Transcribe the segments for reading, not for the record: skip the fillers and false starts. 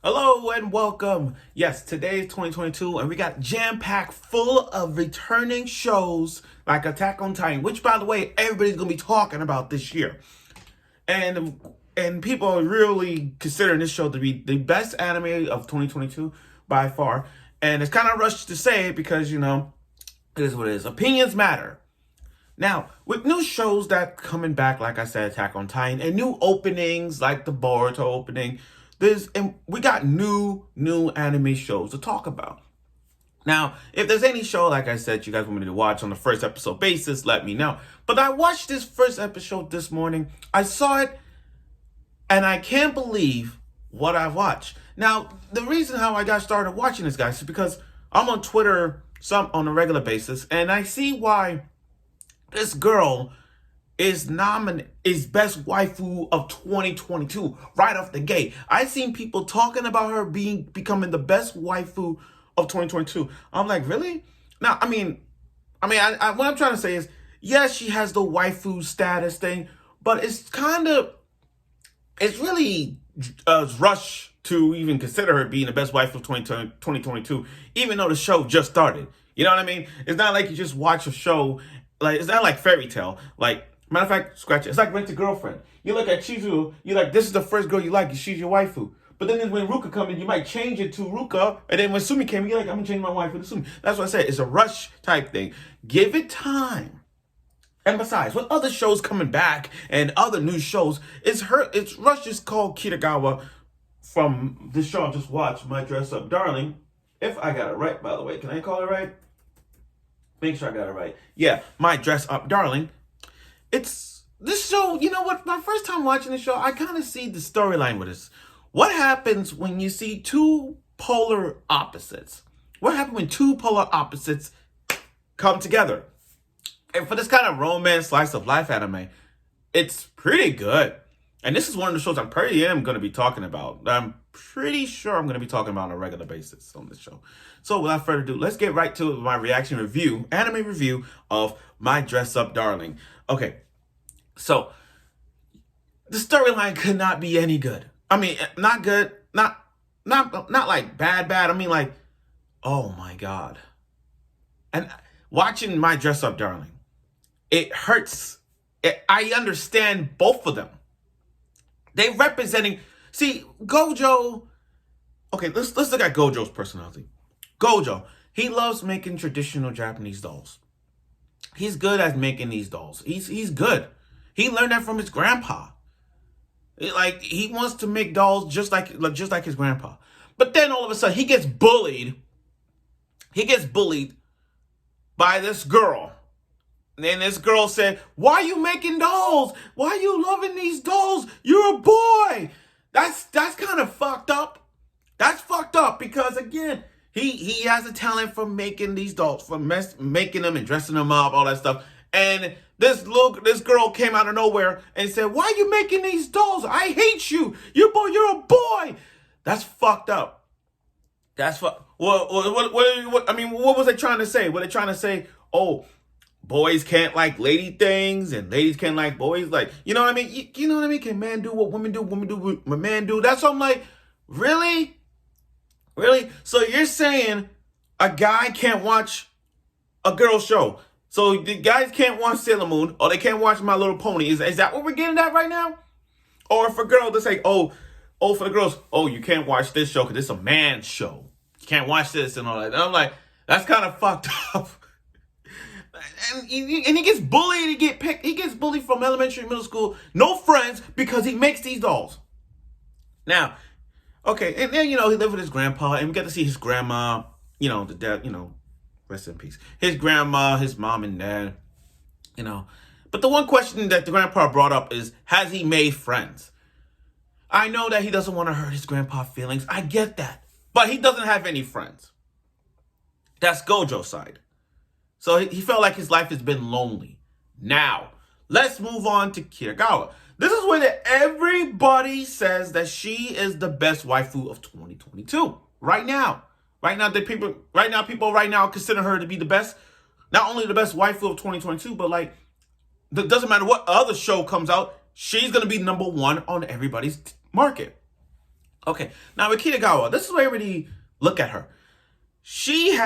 Hello and welcome. Yes, today is 2022 and we got jam-packed full of returning shows like Attack on Titan, which by the way, everybody's going to be talking about this year. And people are really considering this show to be the best anime of 2022 by far. And it's kind of rushed to say it because, it is what it is. Opinions matter. Now, with new shows that coming back, like I said, Attack on Titan, and new openings like the Boruto opening, we got new anime shows to talk about. Now, if there's any show, like I said, you guys want me to watch on the first episode basis, let me know. But I watched this first episode this morning. I saw it, and I can't believe what I watched. Now, the reason how I got started watching this, guys, is because I'm on Twitter on a regular basis, and I see why this girl is best waifu of 2022 right off the gate. I seen people talking about her becoming the best waifu of 2022. I'm like, really? Now, I what I'm trying to say is, yes, she has the waifu status thing, but it's really rushed to even consider her being the best waifu of 2022, even though the show just started. You know what I mean? It's not like you just watch a show. Like, it's not like Fairy Tale. Like, matter of fact, scratch it. It's like Rent a Girlfriend. You look at Chizu, you're like, this is the first girl you like, she's your waifu. But then when Ruka comes in, you might change it to Ruka. And then when Sumi came in, you're like, I'm going to change my waifu to Sumi. That's what I said. It's a rush type thing. Give it time. And besides, with other shows coming back and other new shows, it's Rush is called Kitagawa from this show I just watched, My Dress Up Darling. If I got it right, by the way. Can I call it right? Make sure I got it right. Yeah, My Dress Up Darling. It's this show, you know what? My first time watching this show, I kind of see the storyline with this. What happens when you see two polar opposites? What happens when two polar opposites come together? And for this kind of romance slice of life anime, it's pretty good. And this is one of the shows I pretty am going to be talking about. I'm pretty sure I'm going to be talking about on a regular basis on this show. So without further ado, let's get right to my anime review of My Dress Up Darling. Okay, so the storyline could not be any good. I mean, not good, not like bad. I mean, like, oh my God. And watching My Dress Up Darling, it hurts. I understand both of them. They representing, see, Gojo. Okay, let's look at Gojo's personality. Gojo, he loves making traditional Japanese dolls. He's good at making these dolls. He's good. He learned that from his grandpa. He wants to make dolls just like his grandpa. But then all of a sudden he gets bullied. He gets bullied by this girl. And then this girl said, "Why are you making dolls? Why are you loving these dolls? You're a boy." That's kind of fucked up. That's fucked up because again, he has a talent for making these dolls, for making them and dressing them up, all that stuff. And this girl came out of nowhere and said, "Why are you making these dolls? I hate you. You're a boy." That's fucked up. That's what was they trying to say? Were they trying to say, oh, boys can't like lady things and ladies can't like boys? Like, you know what I mean? You know what I mean? Can man do what women do, women do what men do? That's what I'm like, really? Really? So you're saying a guy can't watch a girl show? So the guys can't watch Sailor Moon or they can't watch My Little Pony? Is that what we're getting at right now? Or for girls to say, oh, for the girls, oh, you can't watch this show because it's a man's show. You can't watch this and all that. And I'm like, that's kind of fucked up. And he gets bullied. He gets bullied from elementary, middle school. No friends because he makes these dolls. Now, okay, and then he lived with his grandpa, and we get to see his grandma. The dad. Rest in peace. His grandma, his mom and dad. But the one question that the grandpa brought up is, has he made friends? I know that he doesn't want to hurt his grandpa's feelings. I get that, but he doesn't have any friends. That's Gojo's side. So he felt like his life has been lonely. Now, let's move on to Kitagawa. This is where everybody says that she is the best waifu of 2022. Right now. People consider her to be the best. Not only the best waifu of 2022, but like, it doesn't matter what other show comes out, she's going to be number one on everybody's market. Okay, now with Kitagawa, this is where I really look at her. She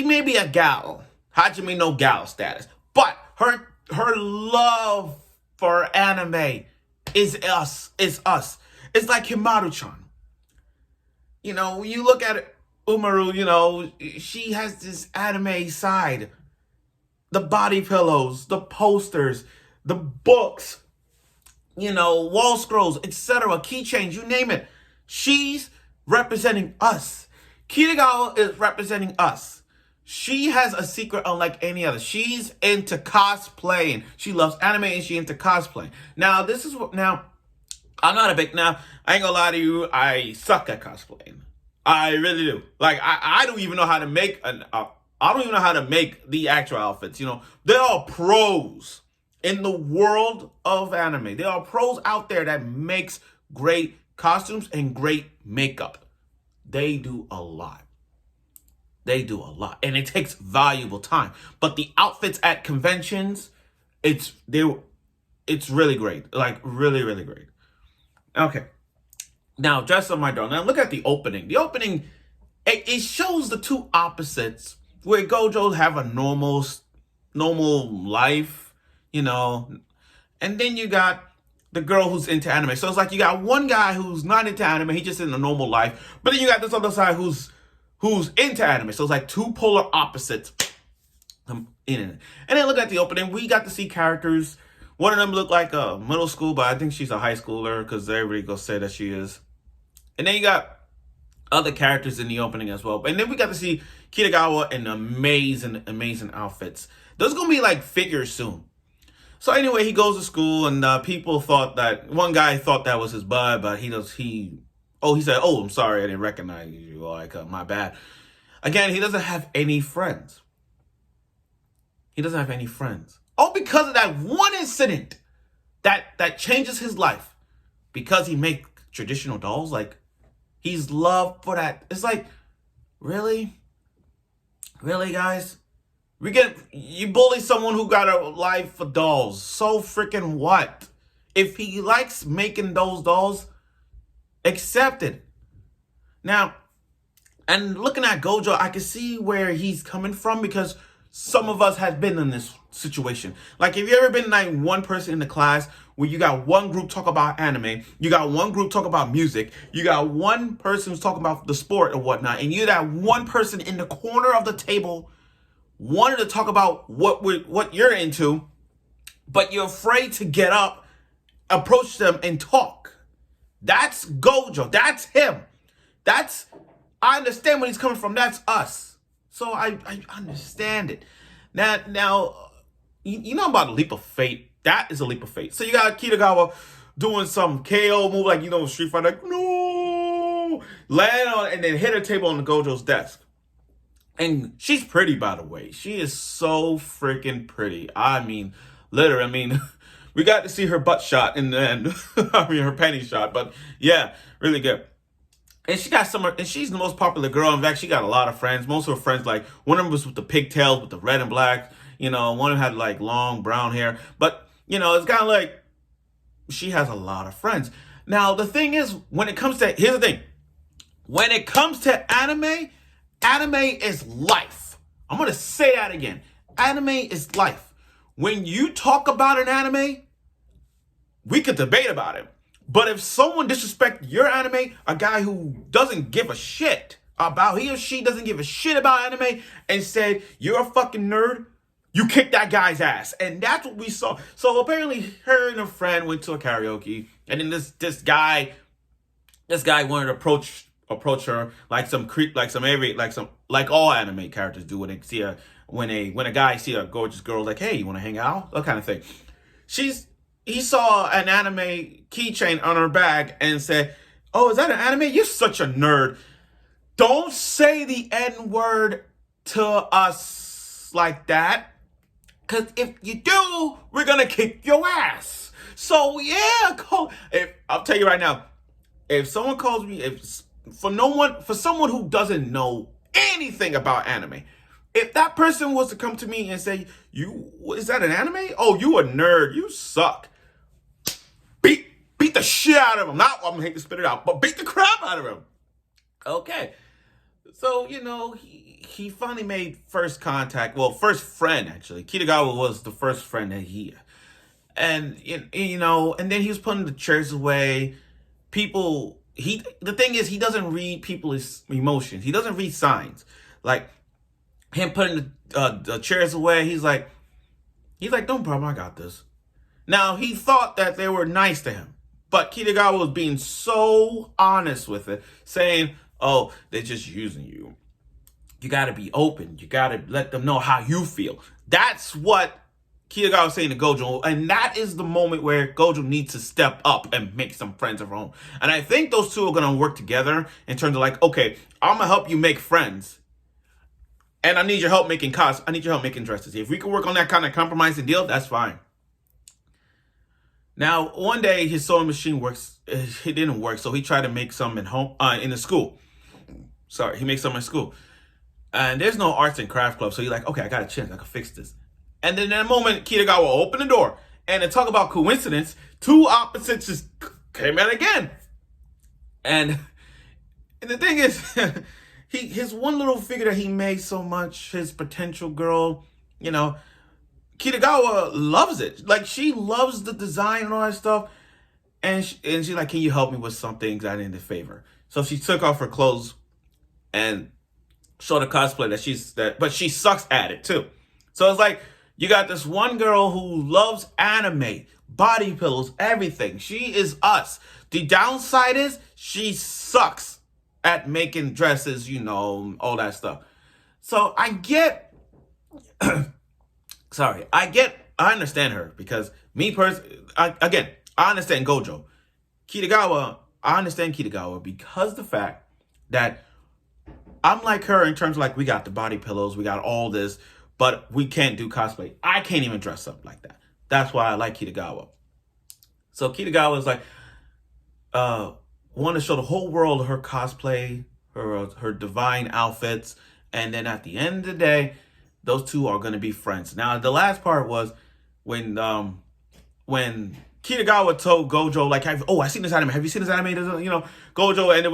may be a gal, Hajime no gal status, but her love for anime is us. Is us. It's like Himaru-chan. You look at Umaru. She has this anime side. The body pillows, the posters, the books, wall scrolls, etc., keychains, you name it. She's representing us. Kitagawa is representing us. She has a secret unlike any other. She's into cosplaying. She loves anime and she's into cosplaying. Now, I'm not a big, I ain't gonna lie to you, I suck at cosplaying. I really do. Like, I don't even know how to make I don't even know how to make the actual outfits. There are pros in the world of anime. There are pros out there that makes great costumes and great makeup. They do a lot. And it takes valuable time. But the outfits at conventions, it's really great. Like, really, really great. Okay. Now, Dress Up My Doll. Now, look at the opening. The opening, it shows the two opposites where Gojos have a normal life, and then you got the girl who's into anime. So it's like you got one guy who's not into anime, he's just in a normal life, but then you got this other side who's into anime. So it's like two polar opposites in it. And then look at the opening. We got to see characters. One of them looked like a middle school, but I think she's a high schooler because everybody gonna say that she is. And then you got other characters in the opening as well. And then we got to see Kitagawa in amazing outfits. There's gonna be like figures soon. So anyway, he goes to school, and people thought that one guy thought that was his bud, but he said, "Oh, I'm sorry, I didn't recognize you. Like, my bad." Again, he doesn't have any friends. All because of that one incident that changes his life. Because he makes traditional dolls, like he's loved for that. It's like, really, guys. You bully someone who got a life for dolls. So freaking what? If he likes making those dolls, accept it. Now, and looking at Gojo, I can see where he's coming from because some of us have been in this situation. Like, have you ever been like one person in the class where you got one group talk about anime, you got one group talk about music, you got one person who's talking about the sport or whatnot, and you got one person in the corner of the table wanted to talk about what you're into, but you're afraid to get up, approach them, and talk. That's Gojo. That's him. I understand where he's coming from. That's us. So I understand it. Now, you know about a leap of fate. That is a leap of fate. So you got Kitagawa doing some KO move, like, Street Fighter, like, no, land on, and then hit her table on the Gojo's desk. And she's pretty, by the way. She is so freaking pretty. I mean, literally, we got to see her butt shot in the end. Her panty shot. But yeah, really good. And she's the most popular girl. In fact, she got a lot of friends. Most of her friends, like, one of them was with the pigtails, with the red and black. One of them had, like, long brown hair. But, it's kind of like she has a lot of friends. Now, the thing is, here's the thing. When it comes to anime is life. I'm going to say that again. Anime is life. When you talk about an anime, we could debate about it. But if someone disrespects your anime, a guy who doesn't give a shit about, he or she doesn't give a shit about anime, and said, "You're a fucking nerd," you kick that guy's ass. And that's what we saw. So apparently her and a friend went to a karaoke, and then this guy wanted to approach her like some creep, like all anime characters do when they see when a guy see a gorgeous girl, like, "Hey, you want to hang out?" That kind of thing. He saw an anime keychain on her bag and said, "Oh, is that an anime? You're such a nerd. Don't say the N-word to us like that. Because if you do, we're going to kick your ass." So, yeah, I'll tell you right now, if someone calls me, for someone who doesn't know anything about anime, if that person was to come to me and say, "Is that an anime? Oh, you a nerd. You suck." Beep beat the shit out of him. Not, I'm gonna hate to spit it out, but beat the crap out of him. Okay. So, he finally made first contact. Well, first friend, actually. Kitagawa was the first friend that and and then he was putting the chairs away. The thing is, he doesn't read people's emotions. He doesn't read signs. Like, him putting the chairs away, he's like, no problem, I got this. Now, he thought that they were nice to him, but Kitagawa was being so honest with it, saying, oh, they're just using you. You got to be open. You got to let them know how you feel. That's what Kitagawa was saying to Gojo, and that is the moment where Gojo needs to step up and make some friends of her own. And I think those two are going to work together in terms of like, okay, I'm going to help you make friends, and I need your help making costumes. I need your help making dresses. If we can work on that kind of compromise and deal, that's fine. Now, one day his sewing machine works. It didn't work, so he tried to make some at home in the school. Sorry, he makes some in school. And there's no arts and crafts club, so he's like, okay, I got a chance. I can fix this. And then in a moment, Kitagawa opened the door. And to talk about coincidence, two opposites just came out again. And the thing is, his one little figure that he made so much, his potential girl, Kitagawa loves it. Like, she loves the design and all that stuff. And she's like, can you help me with some things I need to favor? So she took off her clothes and showed a cosplay but she sucks at it too. So it's like, you got this one girl who loves anime, body pillows, everything. She is us. The downside is she sucks at making dresses, all that stuff. So I get, I understand her, because me personally, I understand Gojo. I understand Kitagawa because the fact that I'm like her in terms of like, we got the body pillows, we got all this, but we can't do cosplay. I can't even dress up like that. That's why I like Kitagawa. So Kitagawa is like, want to show the whole world her cosplay, her divine outfits, and then at the end of the day, those two are going to be friends. Now, the last part was when Kitagawa told Gojo, like, I seen this anime. Have you seen this anime? Gojo ended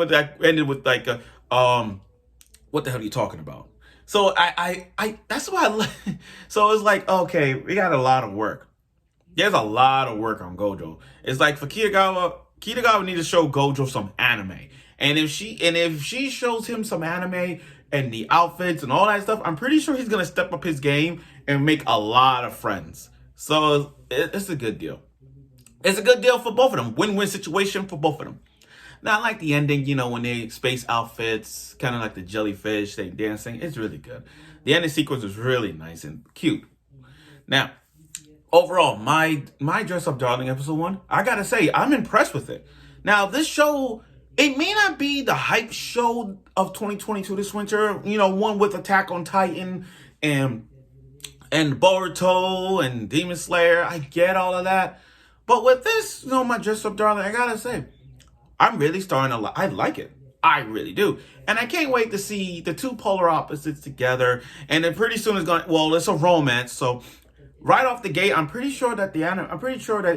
with like, what the hell are you talking about? So I that's why I like. So it's like, okay, we got a lot of work. There's a lot of work on Gojo. It's like for Kitagawa needs to show Gojo some anime. And if she shows him some anime and the outfits and all that stuff, I'm pretty sure he's gonna step up his game and make a lot of friends. So it's a good deal. It's a good deal for both of them. Win-win situation for both of them. Now, I like the ending, when they space outfits, kind of like the jellyfish, they dancing. It's really good. The ending sequence is really nice and cute. Now, overall, my Dress Up Darling episode 1, I gotta say, I'm impressed with it. Now, this show, it may not be the hype show of 2022 this winter, one with Attack on Titan and Boruto and Demon Slayer. I get all of that. But with this, my Dress Up Darling, I gotta say, I'm really starting to I like it. I really do. And I can't wait to see the two polar opposites together. And then pretty soon it's a romance. So right off the gate, I'm pretty sure that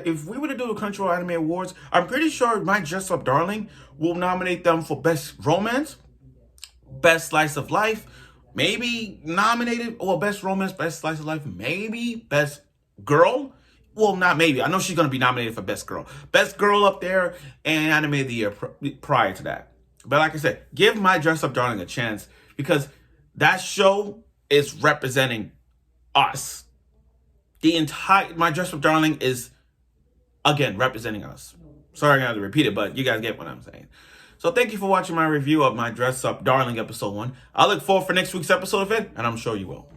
if we were to do the Crunchyroll Anime Awards, I'm pretty sure my Dress Up Darling will nominate them for Best Romance, Best Slice of Life, maybe nominated, or Best Romance, Best Slice of Life, maybe Best Girl. Well, not maybe. I know she's going to be nominated for Best Girl. Best Girl up there, and Anime of the Year prior to that. But like I said, give my Dress Up Darling a chance, because that show is representing us. My Dress Up Darling is, again, representing us. Sorry I have to repeat it, but you guys get what I'm saying. So thank you for watching my review of my Dress Up Darling episode 1. I look forward for next week's episode of it, and I'm sure you will.